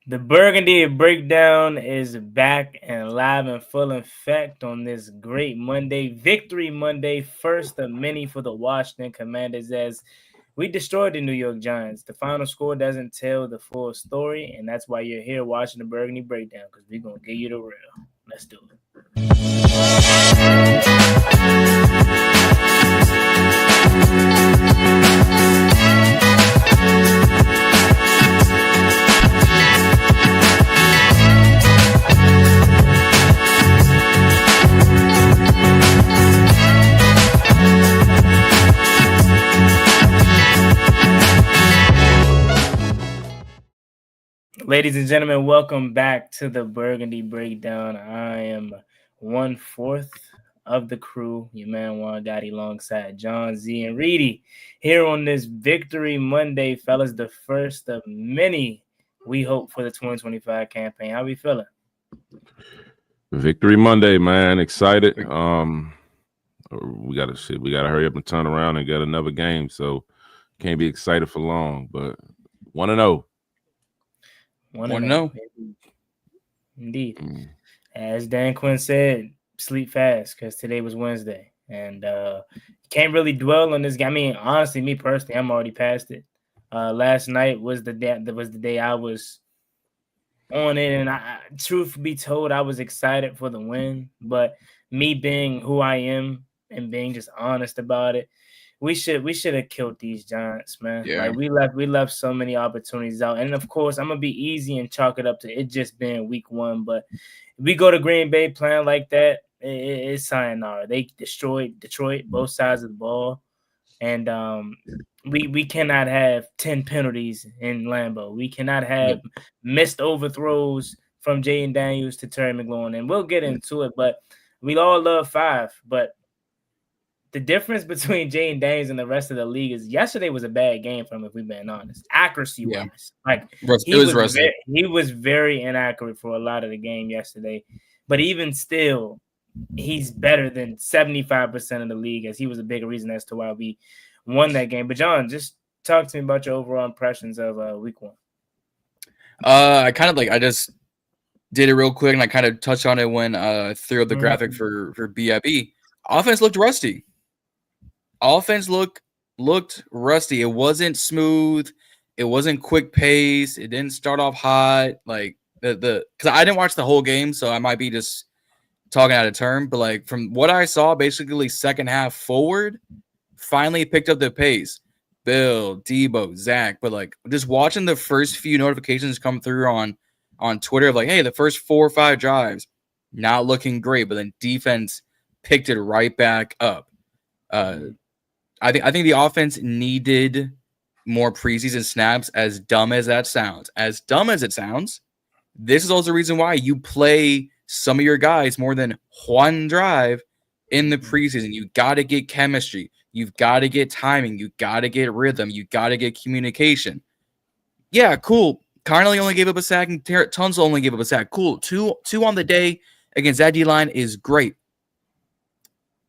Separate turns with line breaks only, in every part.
The Burgundy Breakdown is back and live in full effect on this great Monday, Victory Monday, first of many for the Washington Commanders as we destroyed the New York Giants. The final score doesn't tell the full story, and that's why you're here watching the Burgundy Breakdown, because we're going to give you the real. Let's do it. Ladies and gentlemen, welcome back to the Burgundy Breakdown. I am 1/4 of the crew, your man Juan Gotti, alongside Jon, Zee, and Reedie, here on this Victory Monday, fellas, the first of many we hope for the 2025 campaign. How we feeling?
Victory Monday, man. Excited. We gotta hurry up and turn around and get another game. So can't be excited for long, but 1-0.
1-0. Indeed. As Dan Quinn said, sleep fast because today was Wednesday. And can't really dwell on this game. I mean, honestly, me personally, I'm already past it. Last night was the day I was on it, and truth be told, I was excited for the win. But me being who I am and being just honest about it, we should have killed these Giants, man.
Yeah.
Like we left so many opportunities out. And of course, I'm gonna be easy and chalk it up to it just being week 1. But if we go to Green Bay playing like that, it's sayonara. They destroyed Detroit, both sides of the ball. And we cannot have 10 penalties in Lambeau. We cannot have missed overthrows from Jaden Daniels to Terry McLaurin. And we'll get into it, but we all love 5. But the difference between Jaden Daniels and the rest of the league is yesterday was a bad game for him, if we're being honest. Accuracy-wise. He was very inaccurate for a lot of the game yesterday. But even still, he's better than 75% of the league, as he was a big reason as to why we won that game. But Jon, just talk to me about your overall impressions of week 1.
I just did it real quick, and I kind of touched on it when I threw up the graphic for BIB. Offense looked rusty. Offense looked rusty. It wasn't smooth. It wasn't quick pace. It didn't start off hot. Like because I didn't watch the whole game, so I might be just talking out of turn. But like from what I saw, basically second half forward, finally picked up the pace. Bill, Deebo, Zach, but like just watching the first few notifications come through on Twitter of like, hey, the first 4 or 5 drives, not looking great, but then defense picked it right back up. I think the offense needed more preseason snaps, as dumb as that sounds. As dumb as it sounds, this is also the reason why you play some of your guys more than one drive in the preseason. You got to get chemistry. You've got to get timing. You got to get rhythm. You got to get communication. Yeah, cool. Connolly only gave up a sack, and Tunsil only gave up a sack. Cool. Two on the day against that D-line is great.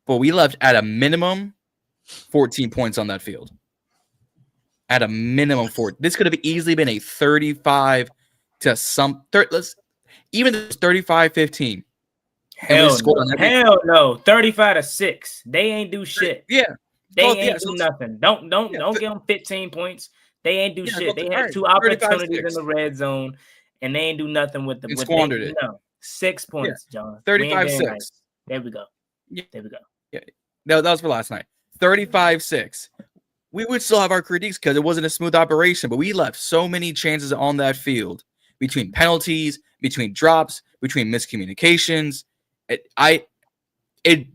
But we left at a minimum 14 points on that field. At a minimum 4. This could have easily been a 35 to some. Even 35-15.
Hell no. 35-6. They ain't do shit.
Yeah.
They ain't do nothing. Don't give them 15 points. They ain't do shit. They had 2 opportunities in the red zone, and they ain't do nothing with them.
Squandered it.
No. 6 points, Jon.
35-6.
There we go.
Yeah.
There we go.
Yeah. That was for last night. 35-6. We would still have our critiques because it wasn't a smooth operation, but we left so many chances on that field between penalties, between drops, between miscommunications.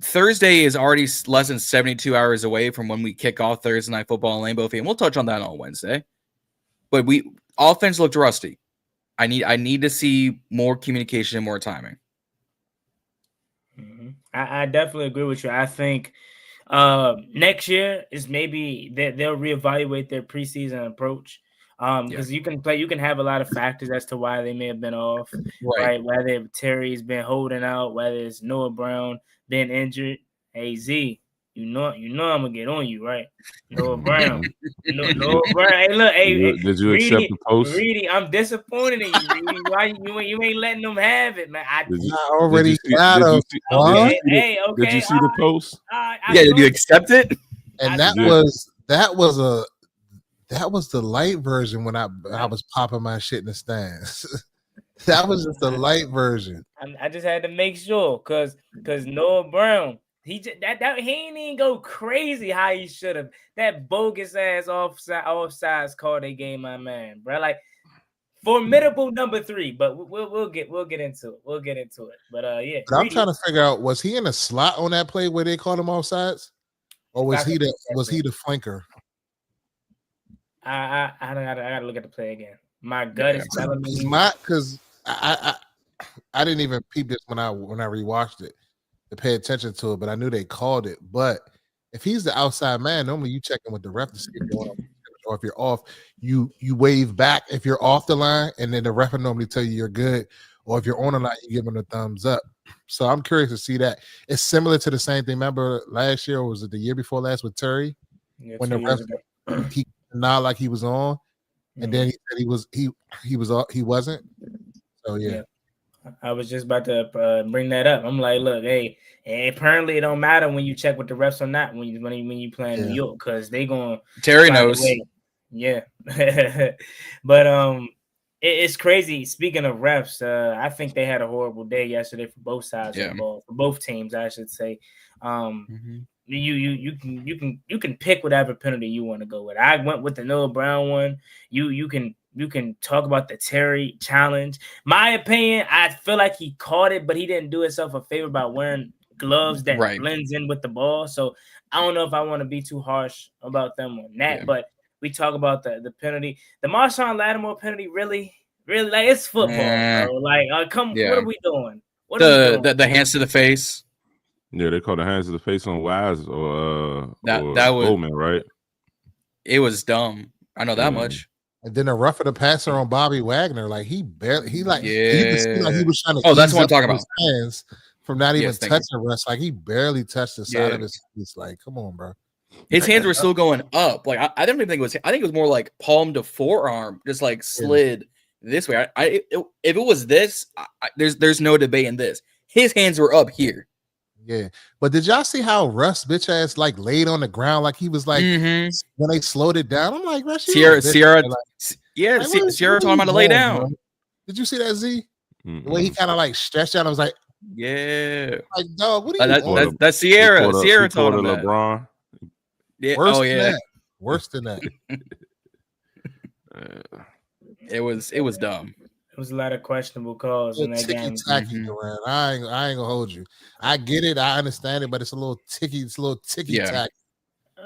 Thursday is already less than 72 hours away from when we kick off Thursday Night Football in Lambeau Field. We'll touch on that on Wednesday. But offense looked rusty. I need to see more communication and more timing.
Mm-hmm. I definitely agree with you. I think next year is maybe they'll reevaluate their preseason approach. Because you can have a lot of factors as to why they may have been off, right? Whether Terry's been holding out, whether it's Noah Brown been injured. Hey, Z, You know I'm gonna get on you, right? Noah Brown. Noah Brown. Hey, look, hey,
Did you accept the post?
Reedie, I'm disappointed in you, Reedie. Why you ain't letting them have it, man?
I already got him.
Okay,
Did you see the post?
Yeah, did you accept it?
And that was the light version when I was popping my shit in the stands. That was just the light version.
I just had to make sure, cause Noah Brown, he ain't even go crazy how he should have. That bogus ass offsides call they gave my man, bro. Like formidable number 3, but we'll get into it. We'll get into it. But yeah,
but I'm trying to figure out, was he in a slot on that play where they called him offsides, or was he the flanker?
I gotta look at the play again. My gut is telling me
because I didn't even peep this when I rewatched it to pay attention to it, but I knew they called it. But if he's the outside man, normally you check in with the ref to see if you're on, or if you're off, you wave back if you're off the line, and then the ref will normally tell you you're good, or if you're on the line, you give him a thumbs up. So I'm curious to see that. It's similar to the same thing. Remember last year, or was it the year before last with Terry, when the ref he nod like he was on, and then he said he wasn't. So yeah.
I was just about to bring that up. I'm like, look, hey, apparently it don't matter when you check with the refs or not when you play in New York, because they going
Terry knows.
Yeah, but it's crazy. Speaking of refs, I think they had a horrible day yesterday for both sides of the ball, for both teams, I should say. You can pick whatever penalty you want to go with. I went with the Noah Brown one. You can talk about the Terry challenge. My opinion, I feel like he caught it, but he didn't do himself a favor by wearing gloves that blends in with the ball. So I don't know if I want to be too harsh about them on that. But we talk about the penalty. The Marshawn Lattimore penalty, really, like, it's football, bro. Like, what are we doing?
The hands to the face.
Yeah, they called the hands to the face on Wise or
that was
Bowman, right?
It was dumb. I know that much.
And then a roughing the passer on Bobby Wagner, like you can see like he was trying to.
Oh, that's what I'm talking about.
Hands from not even touching Russ, like he barely touched the side of his face. Like, come on, bro.
His hands were still going up. Like I don't even think it was. I think it was more like palm to forearm, just like slid this way. If it was this, there's no debate in this. His hands were up here.
Yeah, but did y'all see how Russ bitch ass like laid on the ground like he was like when they slowed it down? I'm like, Russ,
Sierra talking about to lay down.
Bro? Did you see that Z? The way he kind of like stretched out, I was like, like dog, what are you?
That's Sierra. Sierra talking about
LeBron.
Yeah.
Worse than that.
It was dumb.
It was a lot of questionable calls in that game.
Around. I ain't gonna hold you. I get it, I understand it, but it's a little ticky tacky.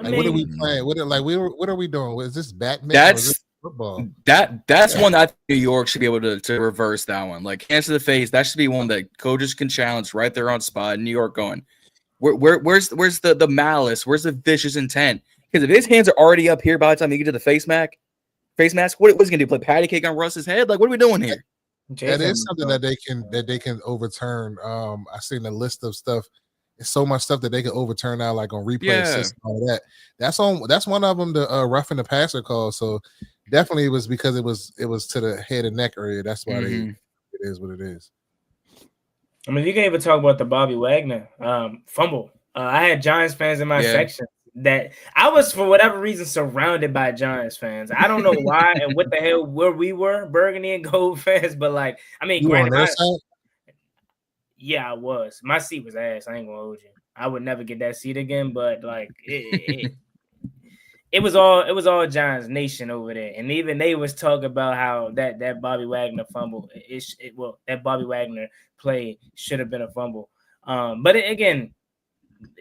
Like, what are we playing? What are we doing? Is this Batman?
That's
football.
That's one that I think New York should be able to reverse that one. Like hands to the face, that should be one that coaches can challenge right there on spot. New York going, where's the malice? Where's the vicious intent? Because if his hands are already up here by the time you get to the face mask, what was he gonna do? Play patty cake on Russ's head? Like, what are we doing here?
That is something that they can overturn. I seen a list of stuff. It's so much stuff that they can overturn now, like on replay system, all that. That's one of them. The roughing the passer call. So definitely it was because it was to the head and neck area. That's why it is what it is.
I mean, you can even talk about the Bobby Wagner fumble. I had Giants fans in my section that I was, for whatever reason, surrounded by Giants fans. I don't know why and what the hell where we were, Burgundy and Gold fans, but like, I mean, granted, I was. My seat was ass. I ain't gonna hold you. I would never get that seat again, but like it was all Giants Nation over there, and even they was talking about how that Bobby Wagner fumble, that Bobby Wagner play should have been a fumble. But again,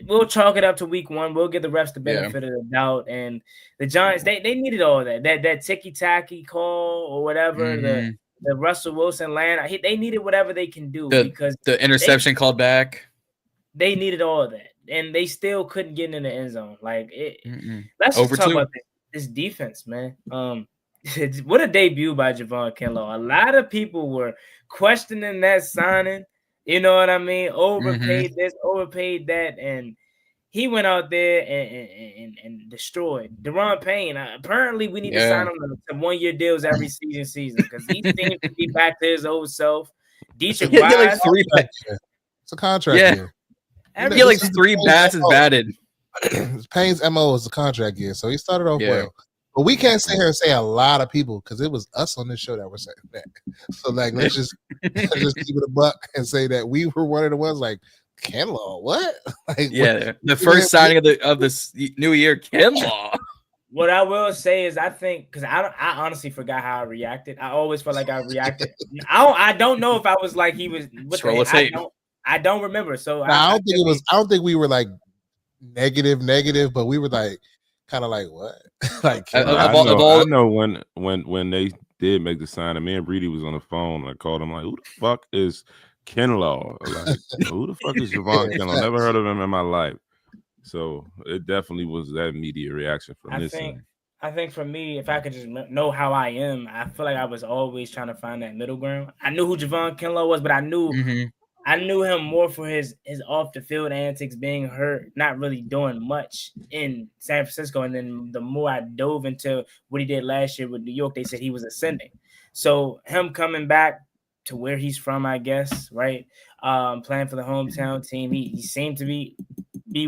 we'll chalk it up to week 1. We'll give the refs the benefit of the doubt, and the Giants they needed all that ticky tacky call or whatever. The Russell Wilson land, they needed whatever they can do because
the interception called back.
They needed all of that, and they still couldn't get in the end zone. Like let's just talk about this defense, man. What a debut by Javon Kinlaw. A lot of people were questioning that signing. You know what I mean? Overpaid this, overpaid that, and he went out there and destroyed. Deron Payne. Apparently, we need to sign him to 1-year deals every season because he seems to be back to his old self. Dietrich
He had like
Wise,
3
it's a contract
Yeah.
year.
He had like 3 bases batted.
Payne's MO is a contract year, so he started off
Yeah.
well. But we can't sit here and say a lot of people because it was us on this show that were saying that. So like, let's just keep it a buck and say that we were one of the ones like Kinlaw. What? Like,
Yeah, the first signing of this new year, Kinlaw.
what I will say is, I think because I honestly forgot how I reacted. I always felt like I reacted. I don't know if I was like he was. What the heck? I don't remember. So
I don't think it was. I don't think we were like negative, but we were like kind of like what? Like
I know when they did make the sign, and me and Reedie was on the phone, and I called him like, "Who the fuck is Kinlaw? Like, who the fuck is Javon Kinlaw? Never heard of him in my life." So it definitely was that immediate reaction from this.
I think for me, if I could just know how I am, I feel like I was always trying to find that middle ground. I knew who Javon Kinlaw was, but I knew him more for his off the field antics, being hurt, not really doing much in San Francisco. And then the more I dove into what he did last year with New York, they said he was ascending. So him coming back to where he's from, I guess, right? Playing for the hometown team, he seemed to be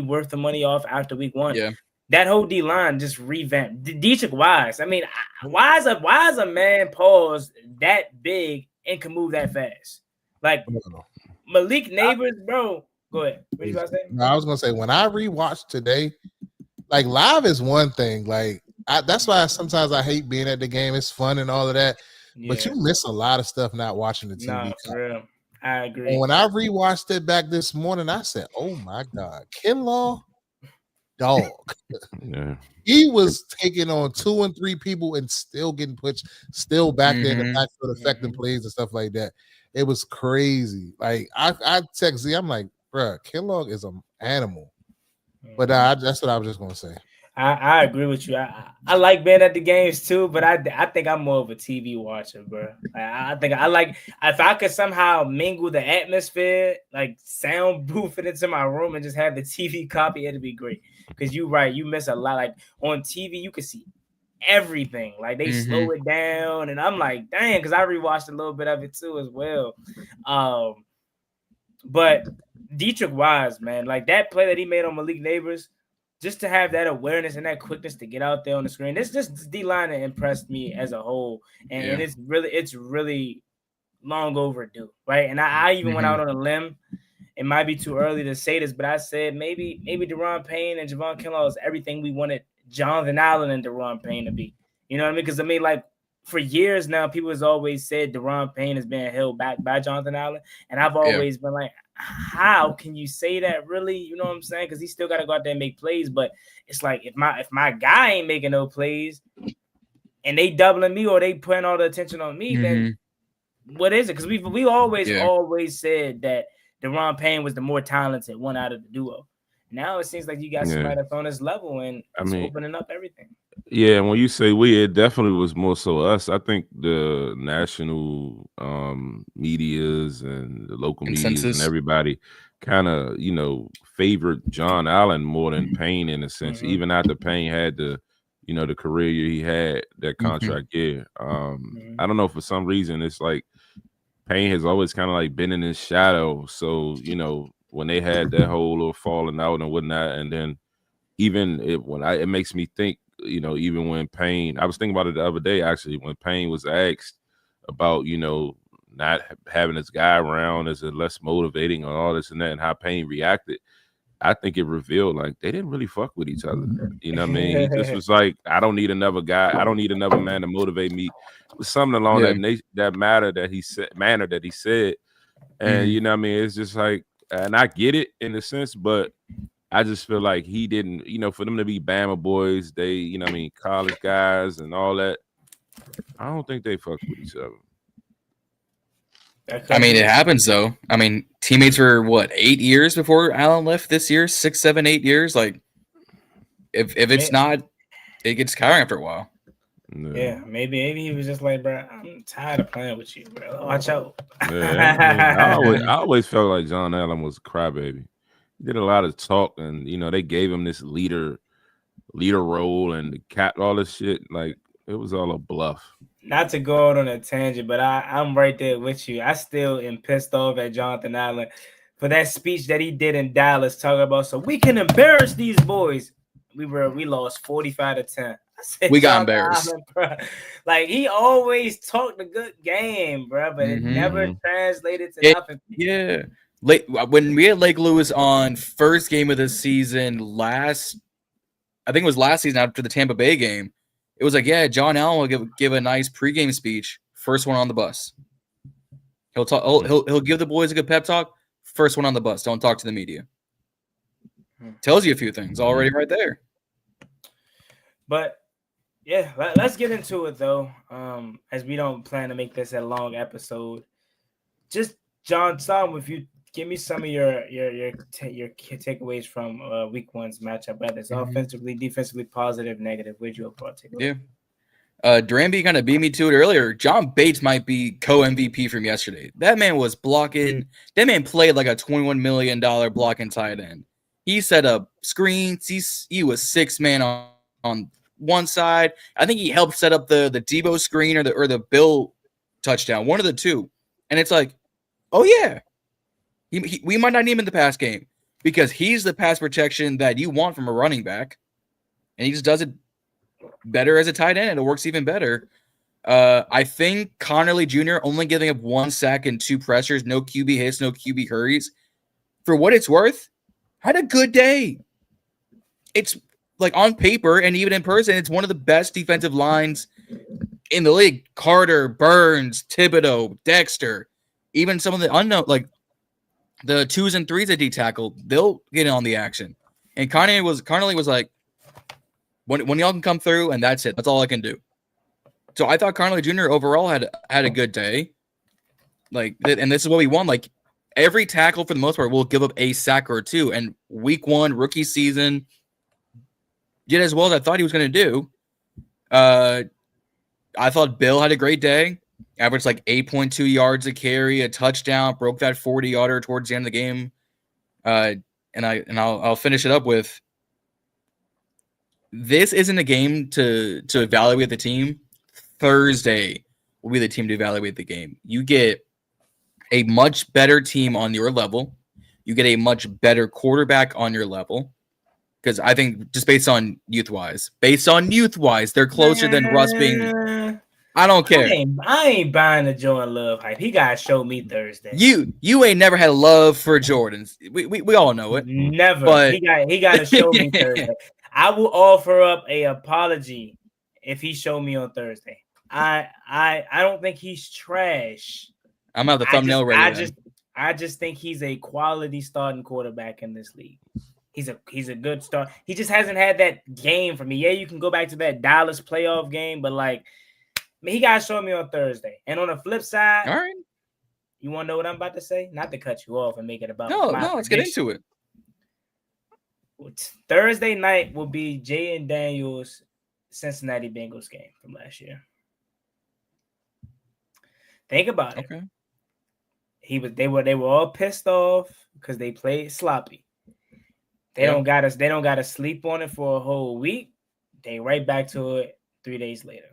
worth the money off after week 1.
Yeah.
That whole D-line just revamped. Dietrich Wise. I mean, why is a man pause that big and can move that fast? Like Malik Neighbors, bro. Go ahead. What you about to say?
No, I was gonna say when I rewatched today, like live is one thing. Like that's why sometimes I hate being at the game. It's fun and all of that, but you miss a lot of stuff not watching the TV.
No, for real. I agree.
And when I rewatched it back this morning, I said, "Oh my God, Kinlaw, dog."
Yeah.
He was taking on 2 and 3 people and still getting pushed, still back there in the backfield, affecting plays and stuff like that. It was crazy. Like I text Z, I'm like, bro, Kinlaw is an animal. But that's what I was just gonna say.
I agree with you. I like being at the games too, but I think I'm more of a TV watcher, bro. I think I like if I could somehow mingle the atmosphere, like soundproof it into my room and just have the TV copy, it'd be great. Because you're right, you miss a lot. Like on TV, you can see everything. Like they slow it down, and I'm like, dang, because I rewatched a little bit of it too as well. But Dietrich Wise, man, like that play that he made on Malik Neighbors, just to have that awareness and that quickness to get out there on the screen. This D-line impressed me as a whole, and it's really long overdue, right? And I even went out on a limb. It might be too early to say this, but I said maybe Deron Payne and Javon Kinlaw is everything we wanted Jonathan Allen and Deron Payne to be. You know what I mean? Because I mean, like for years now, people has always said Deron Payne is being held back by Jonathan Allen, and I've always been like, how can you say that? Really? You know what I'm saying? Because he still got to go out there and make plays, but it's like if my guy ain't making no plays, and they doubling me or they putting all the attention on me, then what is it? Because we always said that Deron Payne was the more talented one out of the duo. Now it seems like you got somebody that's on this level and it's opening up everything.
Yeah, and when you say we, it definitely was more so us. I think the national medias and the local medias and everybody kind of, favored John Allen more than Payne in a sense. Even after Payne had the career year he had, that contract year. I don't know, for some reason it's like Payne has always kind of like been in his shadow. So, when they had that whole little falling out and whatnot, and then even it makes me think, even when Payne, I was thinking about it the other day, actually, when Payne was asked about, not having his guy around, is it less motivating and all this and that, and how Payne reacted. I think it revealed like they didn't really fuck with each other. You know what I mean? He just was like, I don't need another guy. I don't need another man to motivate me. It was something along that manner that he said. And you know what I mean? It's just like, and I get it in a sense, but I just feel like he didn't, for them to be Bama boys, they, college guys and all that. I don't think they fucked with each other.
I mean, it happens though. I mean, teammates were 8 years before Allen left this year, 6, 7, 8 years. Like, if it's not, it gets tiring after a while.
Yeah, maybe he was just like, bro, I'm tired of playing with you, bro. Watch out.
I always felt like John Allen was a crybaby. did a lot of talk, and they gave him this leader role and the cat, all this shit. Like it was all a bluff.
Not to go out on a tangent, but I'm right there with you. I still am pissed off at Jonathan Allen for that speech that he did in Dallas, talking about so we can embarrass these boys. We lost 45-10.
We got embarrassed.
Allen, like he always talked a good game, bro, but it never translated to nothing.
Yeah. When we had Lake Lewis on first game of the season I think it was last season after the Tampa Bay game, it was like, yeah, Jon Allen will give a nice pregame speech, first one on the bus. He'll talk. He'll give the boys a good pep talk, first one on the bus. Don't talk to the media. Tells you a few things already right there.
But yeah, let's get into it though. As we don't plan to make this a long episode. Just Jon, if you give me some of your takeaways from week one's matchup, whether it's offensively, defensively, positive, negative. Where'd you take away?
Yeah. Dranby kind of beat me to it earlier. John Bates might be co-MVP from yesterday. That man was blocking. That man played like a $21 million blocking tight end. He set up screens. He was 6-man on one side. I think he helped set up the Deebo screen or the Bill touchdown, one of the two. And it's like, oh yeah, we might not need him in the pass game because he's the pass protection that you want from a running back, and he just does it better as a tight end, and it works even better. I think Connerly Jr. only giving up 1 sack and 2 pressures, no QB hits, no QB hurries. For what it's worth, had a good day. It's like on paper and even in person, it's one of the best defensive lines in the league. Carter, Burns, Thibodeau, Dexter, even some of the unknown, like the 2s and 3s that he tackled, they'll get in on the action. And Connerly was like, when y'all can come through, and that's it. That's all I can do. So I thought Connerly Jr. overall had a good day. Like, and this is what we want. Like, every tackle for the most part will give up a sack or 2. And week 1, rookie season, did as well as I thought he was going to do. I thought Bill had a great day. Averaged like 8.2 yards a carry, a touchdown, broke that 40-yarder towards the end of the game. And I'll finish it up with, this isn't a game to evaluate the team. Thursday will be the team to evaluate the game. You get a much better team on your level. You get a much better quarterback on your level. Because I think just based on youth-wise, they're closer than Russ being. I don't care.
I ain't buying the Jordan Love hype. He gotta show me Thursday.
You ain't never had love for Jordans. We all know it.
Never.
But
he gotta show me Thursday. I will offer up a apology if he showed me on Thursday. I don't think he's trash.
I'm out the thumbnail ready.
I just think he's a quality starting quarterback in this league. He's a good start. He just hasn't had that game for me. Yeah, you can go back to that Dallas playoff game, but like, he got to show me on Thursday. And on the flip side,
all right,
you want to know what I'm about to say? Not to cut you off and make it about
no. Let's get into it.
Thursday night will be Jaden Daniels' Cincinnati Bengals game from last year. Think about it. Okay. They were all pissed off because they played sloppy. They don't gotta sleep on it for a whole week. They right back to it 3 days later.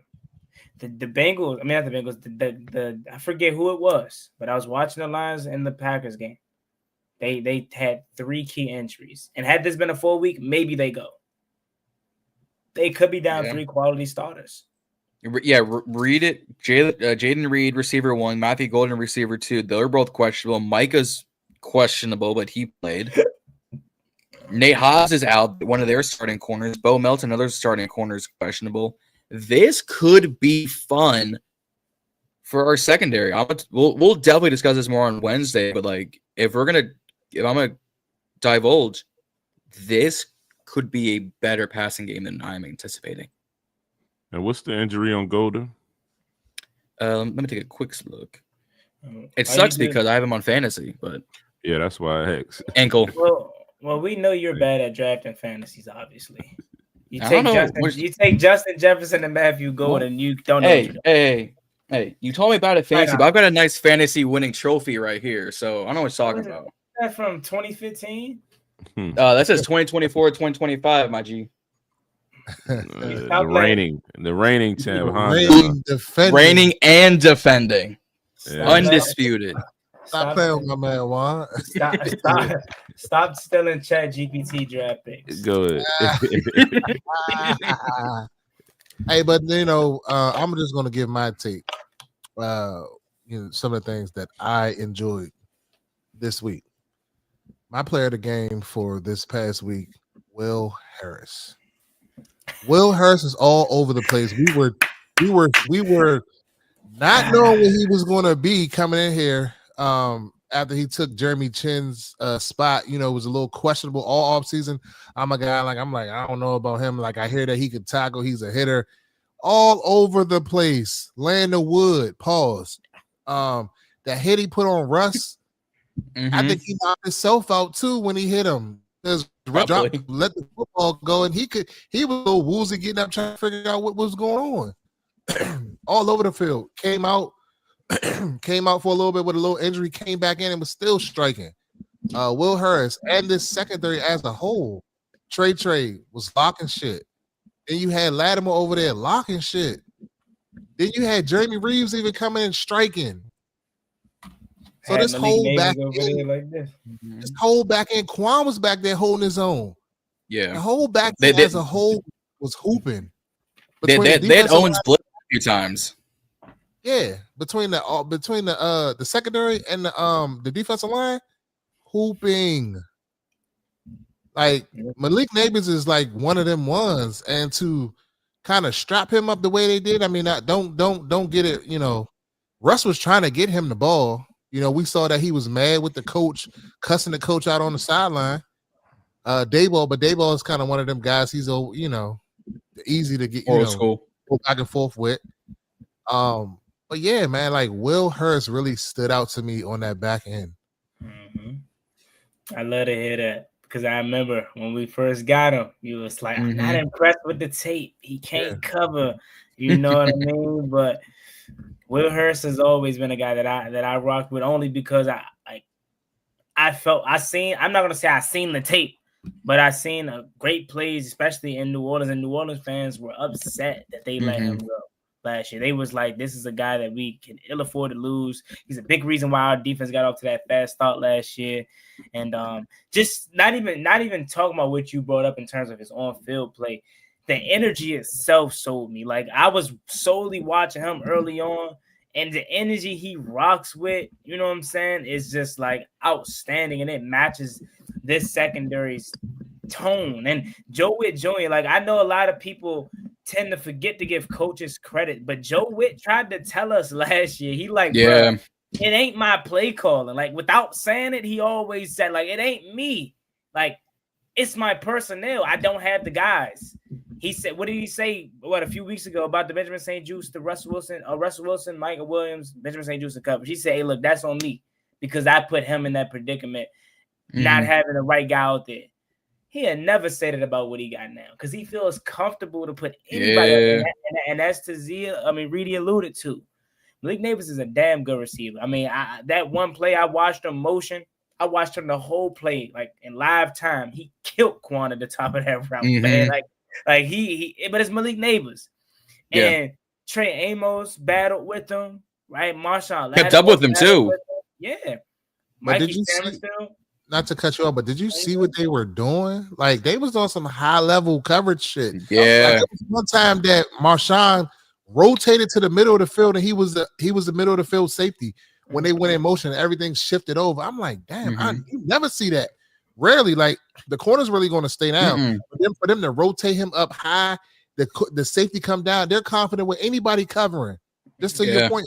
The Bengals, I mean not the Bengals, the I forget who it was, but I was watching the Lions in the Packers game. They had 3 key injuries. And had this been a full week, maybe they go. They could be down 3 quality starters.
Yeah, read it. Jaden Reed, receiver 1, Matthew Golden, receiver 2. They're both questionable. Micah's questionable, but he played. Nate Haas is out, one of their starting corners. Bo Melton, another starting corner, is questionable. This could be fun for our secondary. We'll definitely discuss this more on Wednesday, but like if I'm gonna divulge, this could be a better passing game than I'm anticipating.
And what's the injury on Golden?
Let me take a quick look. It sucks because I have him on fantasy, but
yeah, that's why I asked.
Ankle.
Well, we know you're bad at drafting fantasies, obviously. You take Justin Jefferson and Matthew Golden, and you don't know.
Hey, you told me about it fantasy, but I've got a nice fantasy winning trophy right here, so I know what you're talking about.
That from 2015?
That says 2024, 2025, my G.
The reigning champ,
reigning and defending, undisputed.
Stop playing with my man Juan.
Stop stealing Chat GPT draft picks.
Go ahead.
Hey, but I'm just gonna give my take. Some of the things that I enjoyed this week. My player of the game for this past week, Will Harris. Will Harris is all over the place. We were not knowing what he was going to be coming in here. After he took Jeremy Chin's spot, it was a little questionable all offseason. I'm a guy I'm like, I don't know about him. Like, I hear that he could tackle. He's a hitter all over the place. Land of wood. Pause. That hit he put on Russ, I think he knocked himself out too when he hit him. Let the football go, and he was a little woozy getting up trying to figure out what was going on. All over the field. Came out for a little bit with a little injury, came back in and was still striking. Will Harris and this secondary as a whole, Trey was locking shit. Then you had Latimer over there locking shit. Then you had Jeremy Reeves even coming in striking. So this whole back end, like this whole back end, Quan was back there holding his own.
Yeah,
the whole back end as a whole was hooping.
They had Owen split a few times.
Yeah, between the secondary and the defensive line, hooping. Like Malik Neighbors is like one of them ones, and to kind of strap him up the way they did, I mean, don't get it. Russ was trying to get him the ball. We saw that he was mad with the coach, cussing the coach out on the sideline. Deebo is kind of one of them guys. He's easy to get, go back and forth with. But yeah, man, like Will Harris really stood out to me on that back end.
I love to hear that because I remember when we first got him, you was like, I'm not impressed with the tape. He can't cover, you know what I mean? But Will Harris has always been a guy that I rocked with only because I'm not gonna say I seen the tape, but I seen great plays, especially in New Orleans, and New Orleans fans were upset that they let him go last year. They was like, this is a guy that we can ill afford to lose. He's a big reason why our defense got off to that fast start last year. And just not even talking about what you brought up in terms of his on-field play. The energy itself sold me. Like, I was solely watching him early on, and the energy he rocks with, you know what I'm saying, is just like outstanding, and it matches this secondary's tone. And Joe Witt Jr., like, I know a lot of people tend to forget to give coaches credit, but Joe Witt tried to tell us last year, he like, bro, it ain't my play calling. Like, without saying it, he always said, like, it ain't me. Like, it's my personnel. I don't have the guys. He said, what did he say, a few weeks ago about the Benjamin St. Juste, the Russell Wilson, Michael Williams, Benjamin St. Juste coverage? He said, hey, look, that's on me because I put him in that predicament, not having the right guy out there. He had never said it about what he got now because he feels comfortable to put anybody and that's to Zee. I mean, Reedie alluded to. Malik Neighbors is a damn good receiver. I mean, that one play I watched him motion. I watched him the whole play, like in live time. He killed Quan at the top of that route, man. Like he but it's Malik Neighbors. And Trey Amos battled with him, right? Marshawn
kept up with him too.
Yeah.
But did you see, not to cut you off, but did you see what they were doing? Like, they was on some high level coverage shit.
Yeah.
Like, there was one time that Marshawn rotated to the middle of the field, and he was the middle of the field safety. When they went in motion, everything shifted over. I'm like, damn, you never see that. Rarely, like, the corner's really going to stay down. For them to rotate him up high, the safety come down, they're confident with anybody covering. Just to your point.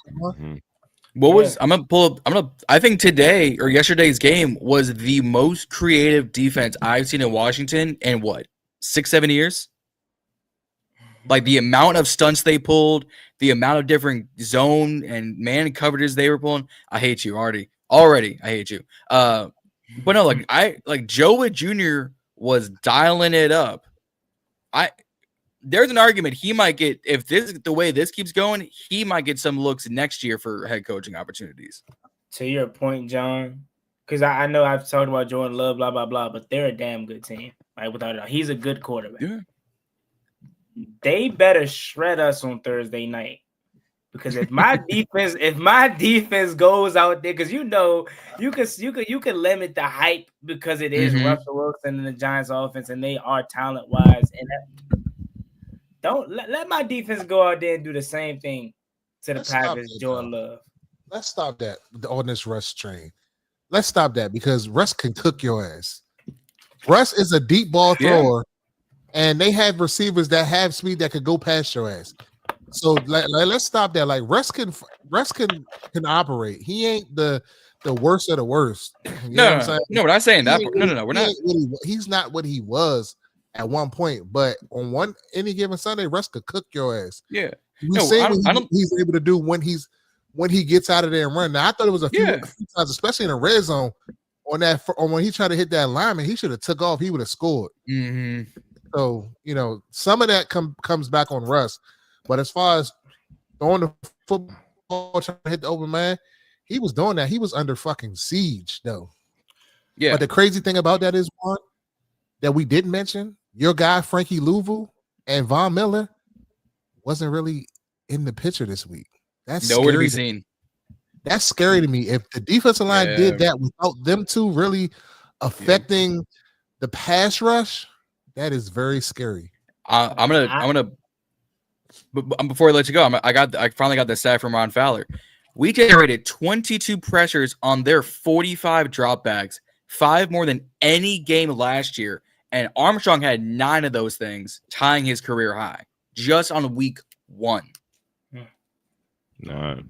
I think today or yesterday's game was the most creative defense I've seen in Washington in 6-7 years? Like, the amount of stunts they pulled, the amount of different zone and man coverages they were pulling. I hate you already. I hate you. But no, like Joe Witt Jr. was dialing it up. There's an argument he might get, if this the way this keeps going, he might get some looks next year for head coaching opportunities.
To your point, John, because I know I've talked about Jordan Love, blah blah blah, but they're a damn good team. Like without a doubt, he's a good quarterback.
Yeah.
They better shred us on Thursday night. Because if my defense goes out there, because you can limit the hype because it is Russell Wilson and the Giants offense, and they are talent wise. And don't let my defense go out there and do the same thing to the Packers. Jordan Love.
Let's stop that on this Russ train. Let's stop that because Russ can cook your ass. Russ is a deep ball thrower, and they have receivers that have speed that could go past your ass. So let's stop that. Like Russ can operate. He ain't the worst of the worst.
No, we're not saying that. No, we're not.
He's not what he was at one point. But on any given Sunday, Russ could cook your ass.
Yeah,
he's able to do when he gets out of there and run. Now I thought it was a few times, especially in the red zone, on when he tried to hit that lineman, he should have took off. He would have scored.
Mm-hmm.
So some of that comes back on Russ. But as far as throwing the football, trying to hit the open man, he was doing that. He was under fucking siege, though.
Yeah.
But the crazy thing about that is, one, that we didn't mention, your guy, Frankie Louisville and Von Miller wasn't really in the picture this week. That's
nowhere to be seen.
That's scary to me. If the defensive line did that without them two really affecting the pass rush, that is very scary.
I'm gonna. But before I let you go, I finally got the stat from Ron Fowler. We generated 22 pressures on their 45 dropbacks, 5 more than any game last year, and Armstrong had 9 of those things, tying his career high just on week 1.
No,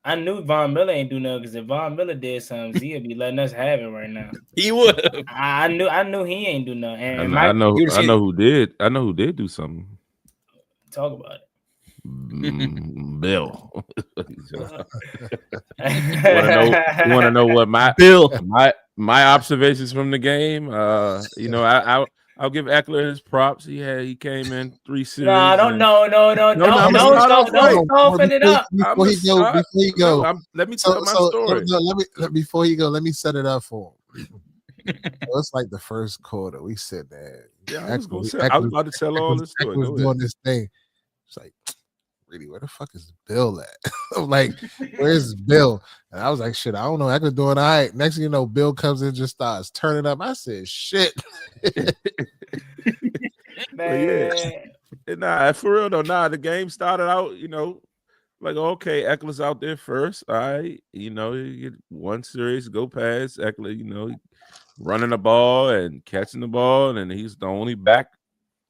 I knew Von Miller ain't do nothing because if Von Miller did something, Zee would be letting us have it right now.
He would.
I knew he ain't do nothing. And
I know who did. I know who did do something.
Talk about it.
Bill. You want to know what my observations from the game? I'll give Eckler his props. He came in 3 series.
No, don't open it up.
Before he go,
let me tell my story.
Before he go, let me set it up for him. It's like the first quarter. We said that.
Yeah, I was about to tell all this story.
Was doing this thing. It's like, really, where the fuck is Bill at? I'm like, where's Bill? And I was like, shit, I don't know. Eckler doing all right. Next thing you know, Bill comes in, just starts turning up. I said, shit.
Man.
Nah, for real though. Nah, the game started out, like, okay, Eckler's out there first. All right, you get 1 series, go past Eckler, running the ball and catching the ball, and he's the only back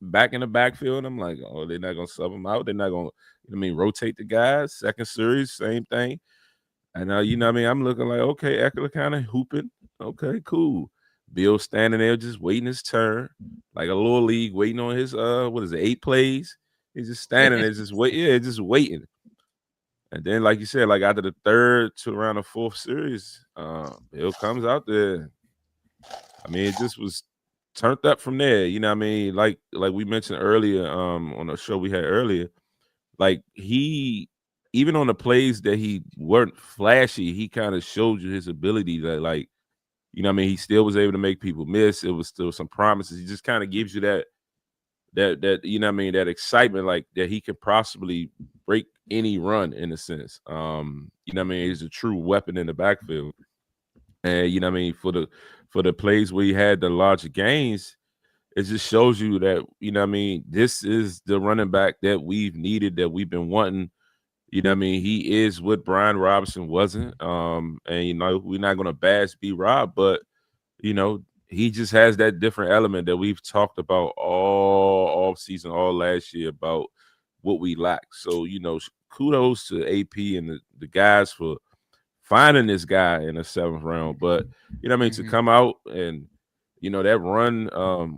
in the backfield. I'm like, oh, they're not gonna sub him out. They're not gonna, rotate the guys. Second series, same thing. And now, I'm looking like, okay, Eckler kind of hooping. Okay, cool. Bill standing there just waiting his turn, like a little league waiting on his 8 plays. He's just standing there, just waiting. And then, like you said, like after the 3rd to around the 4th series, Bill comes out there. It just was turned up from there. Like we mentioned earlier, on the show we had earlier, like he, even on the plays that he weren't flashy, he kind of showed you his ability that, like, he still was able to make people miss. It was still some promises. He just kind of gives you that that excitement, like that he could possibly break any run in a sense. He's a true weapon in the backfield. And for the plays where he had the larger gains, it just shows you that, this is the running back that we've needed, that we've been wanting. He is what Brian Robinson wasn't. And we're not gonna bash B-Rob, but he just has that different element that we've talked about all season, all last year, about what we lack. So, kudos to AP and the guys for finding this guy in the 7th round. But to come out and that run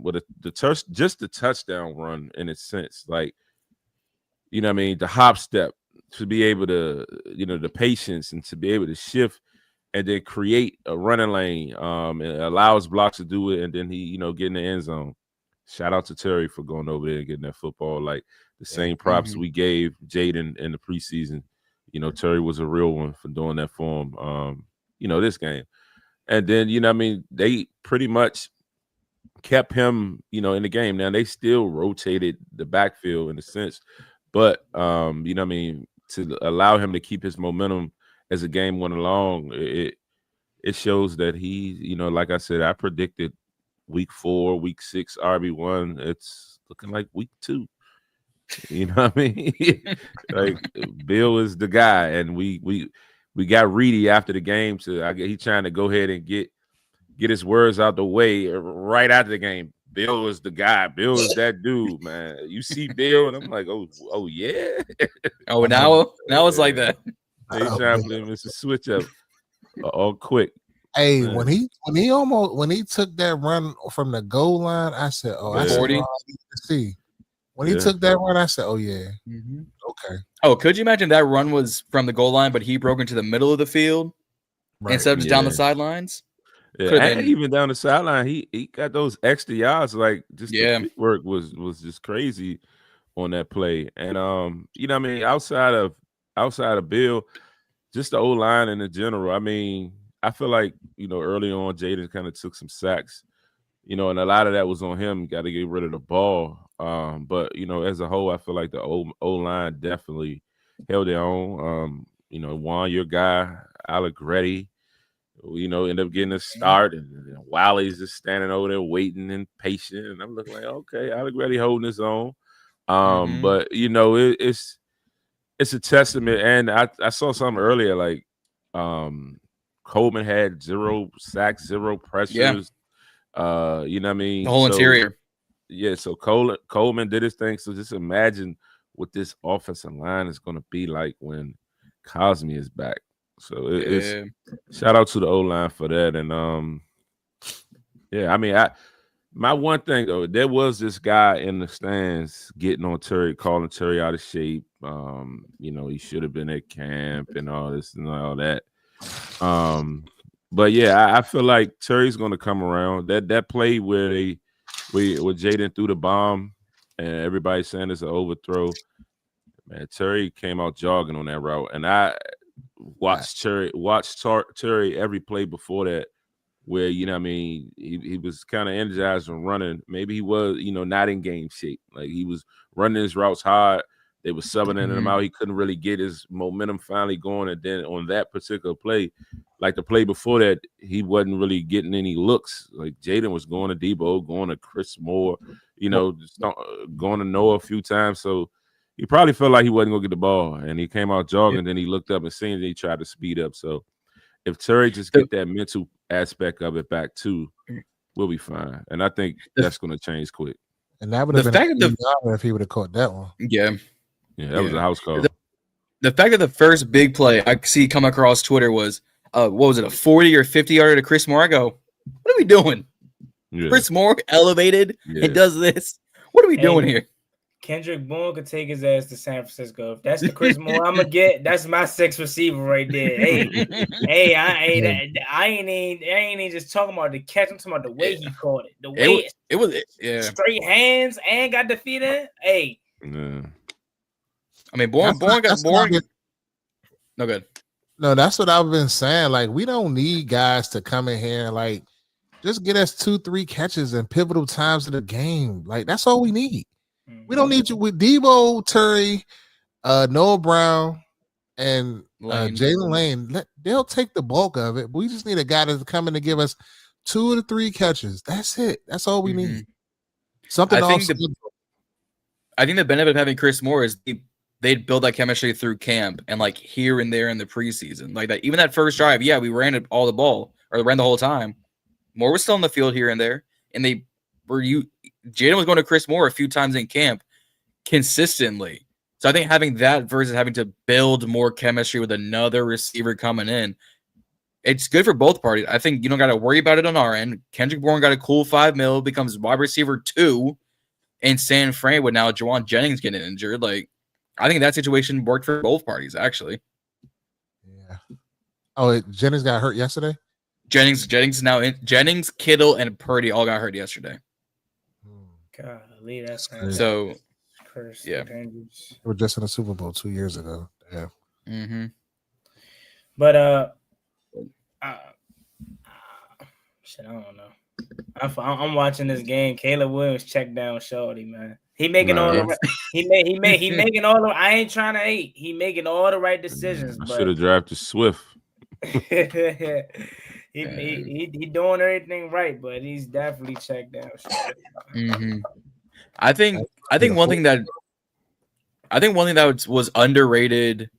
with the touchdown run in a sense, like the hop step, to be able to the patience and to be able to shift and then create a running lane, it allows blocks to do it, and then he get in the end zone. Shout out to Terry for going over there and getting that football. Like the same props we gave Jaden in the preseason. Terry was a real one for doing that for him. This game. And then, you know, I mean, they pretty much kept him, you know, in the game. Now they still rotated the backfield in a sense, but you know what I mean, to allow him to keep his momentum as the game went along, it shows that he, you know, like I said, I predicted week 4, week 6 RB1. It's looking like week 2. You know what I mean? Like Bill is the guy, and we got Reedie after the game he's trying to go ahead and get his words out the way right after the game. Bill is the guy. Bill is that dude, man. You see Bill, and I'm like, oh yeah.
Oh, now it's like that.
He's trying to play Mr. Switch up all quick.
Hey, man. when he took that run from the goal line, I said, "Oh, I 40 to see." When he took that run, I said, "Oh yeah, okay."
Oh, could you imagine that run was from the goal line, but he broke into the middle of the field instead of just down the sidelines?
Yeah, and even down the sideline, he got those extra yards. Like just the work was just crazy on that play. And you know, what I mean, outside of Bill, just the O-line and in general. I mean, I feel like, you know, early on, Jaden kind of took some sacks, you know, and a lot of that was on him. Got to get rid of the ball. But you know, as a whole, I feel like the O-line definitely held their own. You know, Juan, your guy, Allegretti, you know, end up getting a start, and Wally's just standing over there waiting and patient. And I'm looking like, okay, Allegretti holding his own. But you know, it's a testament. And I saw something earlier, like Coleman had 0 sacks, 0 pressures. You know what I mean?
The whole interior.
Yeah, so Coleman did his thing. So just imagine what this offensive line is going to be like when Cosme is back. So it's shout out to the O-line for that. And yeah, I mean, my one thing though, there was this guy in the stands getting on Terry, calling Terry out of shape. You know, he should have been at camp and all this and all that. But yeah, I feel like Terry's going to come around. That play where Jaden threw the bomb and everybody's saying it's an overthrow. Man, Terry came out jogging on that route, and I watched Terry every play before that, where, you know what I mean, he was kind of energized and running. Maybe he was, you know, not in game shape. Like he was running his routes hard. They were subbing him out. He couldn't really get his momentum finally going. And then on that particular play, like the play before that, he wasn't really getting any looks. Like Jaden was going to Deebo, going to Chris Moore, you know, going to Noah a few times. So he probably felt like he wasn't going to get the ball. And he came out jogging, then he looked up and seen it. He tried to speed up. So if Terry just get that mental aspect of it back too, we'll be fine. And I think that's going to change quick.
And that would have been if he would have caught that one.
Yeah, that was a house call.
The fact that the first big play I see come across Twitter was, what was it, a 40 or 50 yarder to Chris Moore? I go, what are we doing? Yeah. Chris Moore elevated and does this. What are we doing here?
Kendrick Bourne could take his ass to San Francisco. If that's the Chris Moore I'm gonna get, that's my 6th receiver right there. Hey, I ain't even just talking about the catch. I'm talking about the way he caught it. The way
it was
straight hands and got the feet in. Hey.
Yeah.
I mean, Bourne got Bourne. No good.
No, that's what I've been saying. Like, we don't need guys to come in here and like just get us 2-3 catches in pivotal times of the game. Like, that's all we need. We don't need you with Deebo, Terry, Noah Brown, and Jalen Lane. They'll take the bulk of it. But we just need a guy to come in to give us 2 to 3 catches. That's it. That's all we need. Something else.
I think the benefit of having Chris Moore is they'd build that chemistry through camp and like here and there in the preseason. Like that, even that first drive, we ran ran the whole time. Moore was still in the field here and there, and Jaden was going to Chris Moore a few times in camp consistently. So I think having that versus having to build more chemistry with another receiver coming in, it's good for both parties. I think you don't got to worry about it on our end. Kendrick Bourne got a cool $5 million, becomes wide receiver 2 in San Fran with now Juwan Jennings getting injured. Like, I think that situation worked for both parties, actually.
Yeah. Oh, Jennings got hurt yesterday?
Jennings, Kittle, and Purdy all got hurt yesterday.
Golly, that's
so
cursed.
Yeah.
They were just in the Super Bowl 2 years ago. Yeah.
But Shit, I don't know. I'm watching this game. Caleb Williams check down Shorty, man. He making all the he making all the. I ain't trying to hate. He making all the right decisions.
I
but
should have drafted Swift.
he doing everything right, but he's definitely checked down Shorty.
I think one thing that was underrated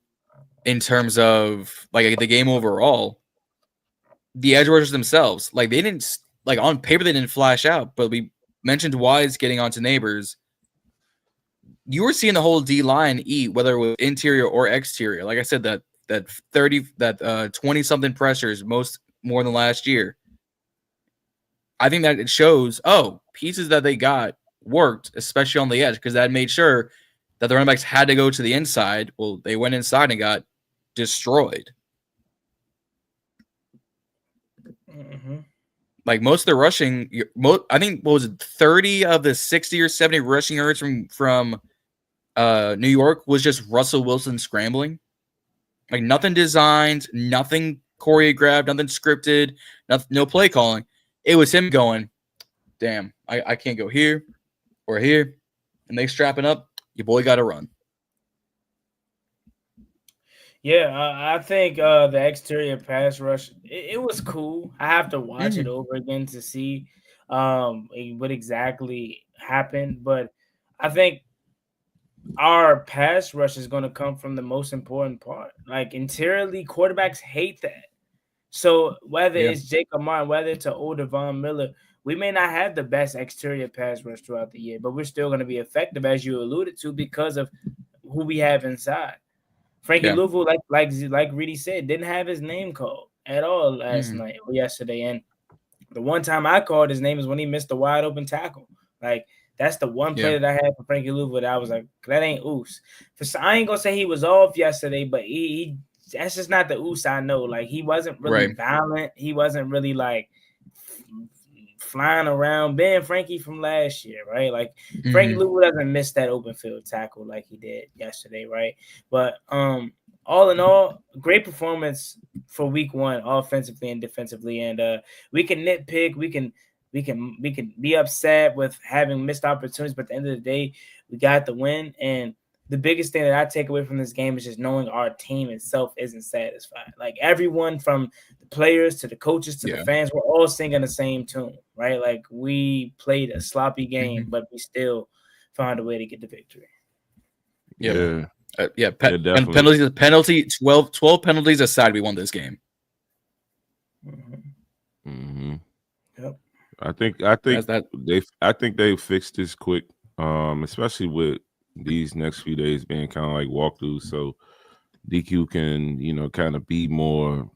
in terms of like the game overall, the edge rushers themselves, like they didn't like on paper they didn't flash out, but we mentioned Wise getting onto Neighbors. You were seeing the whole D-line eat, whether it was interior or exterior. Like I said, that 20 something pressures more than last year. I think that it shows pieces that they got worked, especially on the edge, because that made sure that the running backs had to go to the inside. Well, they went inside and got destroyed. Like most of the rushing, I think what was it, 30 of the 60 or 70 rushing yards from New York was just Russell Wilson scrambling. Like nothing designed, nothing choreographed, nothing scripted, no play calling. It was him going, damn, I can't go here or here. And they strapping up, your boy got to run.
Yeah, I think the exterior pass rush, it was cool. I have to watch it over again to see what exactly happened. But I think our pass rush is going to come from the most important part. Like interiorly, quarterbacks hate that. So whether it's Jacob Martin, whether it's an older Von Miller, we may not have the best exterior pass rush throughout the year, but we're still going to be effective, as you alluded to, because of who we have inside. Frankie Louisville, like Reedie said, didn't have his name called at all last night or yesterday. And the one time I called his name is when he missed the wide open tackle. Like that's the one play that I had for Frankie Louisville that I was like, that ain't Oos. I ain't gonna say he was off yesterday, but he that's just not the Oos I know. Like he wasn't really violent. He wasn't really like flying around, being Frankie from last year, right? Like Frankie Louisville doesn't miss that open field tackle like he did yesterday, right? But all in all, great performance for week one, offensively and defensively. And we can nitpick, we can be upset with having missed opportunities, but at the end of the day, we got the win. And the biggest thing that I take away from this game is just knowing our team itself isn't satisfied. Like everyone from the players to the coaches to the fans, we're all singing the same tune, right? Like we played a sloppy game, but we still found a way to get the victory.
Penalty 12 penalties aside, we won this game.
Yep.
I think they fixed this quick, especially with these next few days being kind of like walkthroughs, so DQ can kind of be more.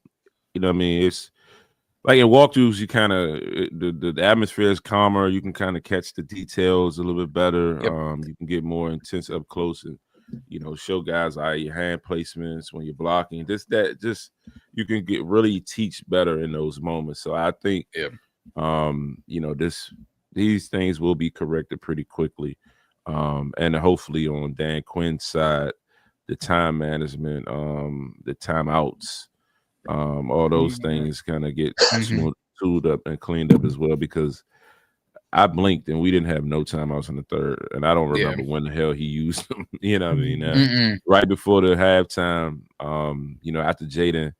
I mean, it's like in walkthroughs, you kind of the atmosphere is calmer. You can kind of catch the details a little bit better. You can get more intense up close and show guys your hand placements when you're blocking. Just you can really teach better in those moments. So I think these things will be corrected pretty quickly. And hopefully on Dan Quinn's side, the time management, the timeouts, all those things kind of get smoothed up and cleaned up as well, because I blinked and we didn't have no timeouts in the third, and I don't remember when the hell he used them. You know what I mean? Right before the halftime, after Jaden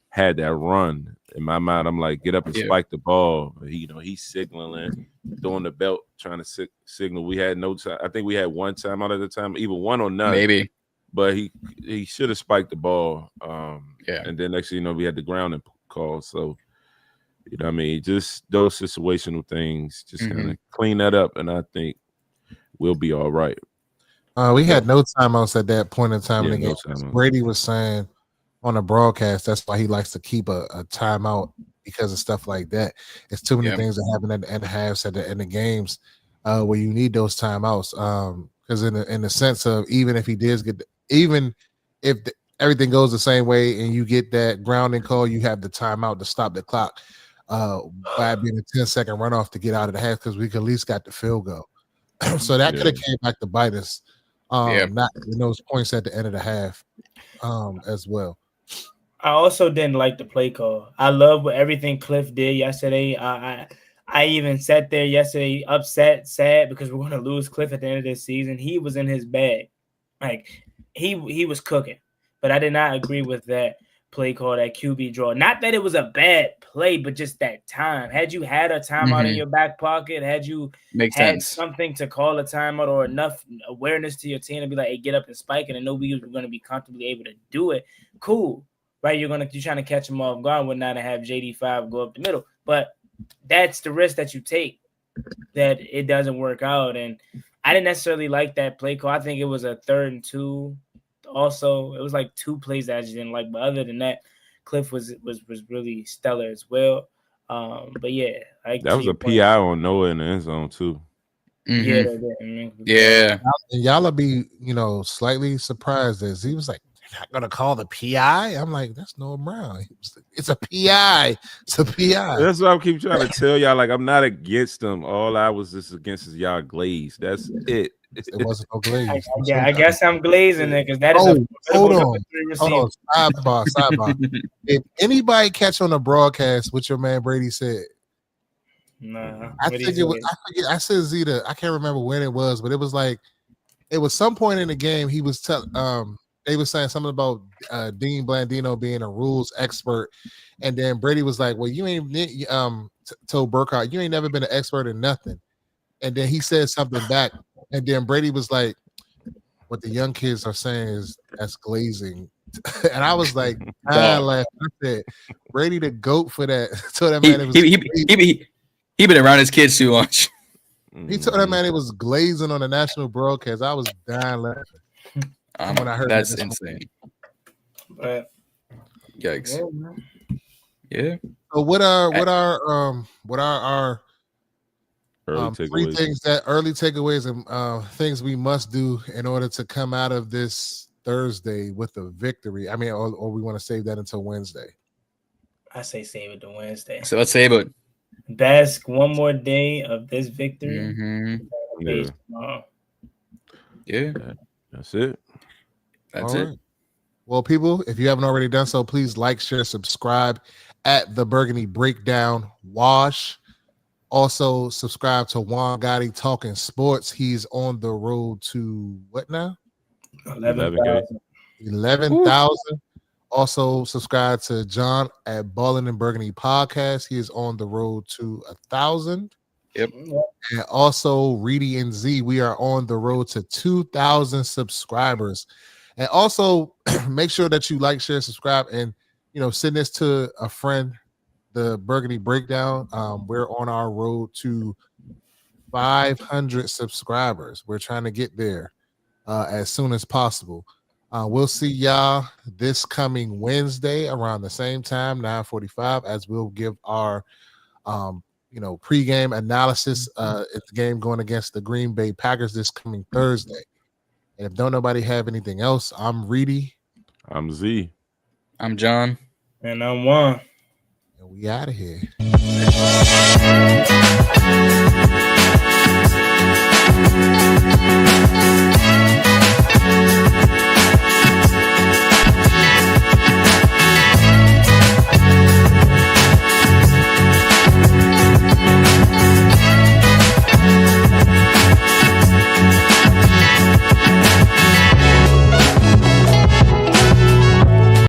had that run, in my mind, I'm like, get up and spike the ball. He's signaling, throwing the belt, trying to signal. We had no time. I think we had one timeout at the time, either one or none. Maybe. But he should have spiked the ball. And then next thing we had the grounding call. So, I mean, just those situational things, just kind of clean that up, and I think we'll be all right.
We had no timeouts at that point in time in the game. No Brady was saying on a broadcast, that's why he likes to keep a timeout, because of stuff like that. It's too many things that happen at the end halves, at the end of games, where you need those timeouts. Because in the sense of, even if he does everything goes the same way and you get that grounding call, you have the timeout to stop the clock by being a 10-second runoff to get out of the half, because we at least got the field goal. So that could have came back to bite us. Not in those points at the end of the half as well.
I also didn't like the play call. I love everything Cliff did yesterday. I even sat there yesterday upset, sad because we're going to lose Cliff at the end of this season. He was in his bag. Like he was cooking. But I did not agree with that play call, that QB draw. Not that it was a bad play, but just that time. Had you had a timeout in your back pocket, had you had something to call a timeout or enough awareness to your team to be like, hey, get up and spike it and know we were going to be comfortably able to do it, cool. Right? You're trying to catch them off guard with not to have JD5 go up the middle. But that's the risk that you take, that it doesn't work out. And I didn't necessarily like that play call. I think it was a 3rd and 2. Also, it was like 2 plays that I just didn't like. But other than that, Cliff was really stellar as well. But yeah,
that was a PI on Noah in the end zone too.
Yeah.
And y'all will be, slightly surprised as he was like, not gonna call the PI. I'm like, that's Noah Brown. It's a PI. It's a PI.
That's what I keep trying to tell y'all. Like, I'm not against them. All I was just against is y'all glaze. That's it.
It wasn't no glaze.
I guess I'm glazing it because that is
hold on. Sidebar. Did anybody catch on the broadcast what your man Brady said?
Nah.
I think it was. I said Zeta. I can't remember when it was, but it was like it was some point in the game. He was they were saying something about Dean Blandino being a rules expert, and then Brady was like, "Well, you ain't told Burkhardt, you ain't never been an expert in nothing." And then he said something back, and then Brady was like, "What the young kids are saying is that's glazing," and I was like, I laughed. I said, "Brady the GOAT for that." So that man,
he been around his kids too much.
He told that man it was glazing on the national broadcast. I was dying laughing. When I heard
that's insane.
But
yikes. Yeah.
So what are our early takeaways and things we must do in order to come out of this Thursday with a victory? I mean, or we want to save that until Wednesday?
I say save it to Wednesday.
So let's save it.
Bask one more day of this victory.
Yeah.
That's it.
That's it.
Well, people, if you haven't already done so, please like, share, subscribe at the Burgundy Breakdown Wash. Also, subscribe to Juan Gotti Talking Sports. He's on the road to what now?
11,000.
11,000. Also, subscribe to Jon at Ballin In Burgundy Podcast. He is on the road to 1,000.
Yep.
And also, Reedie and Zee, we are on the road to 2,000 subscribers. And also, make sure that you like, share, subscribe, and send this to a friend. The Burgundy Breakdown. We're on our road to 500 subscribers. We're trying to get there as soon as possible. We'll see y'all this coming Wednesday around the same time, 9:45, as we'll give our pregame analysis at the game going against the Green Bay Packers this coming Thursday. And if don't nobody have anything else, I'm Reedie.
I'm Zee.
I'm Jon.
And I'm Juan.
And we out of here.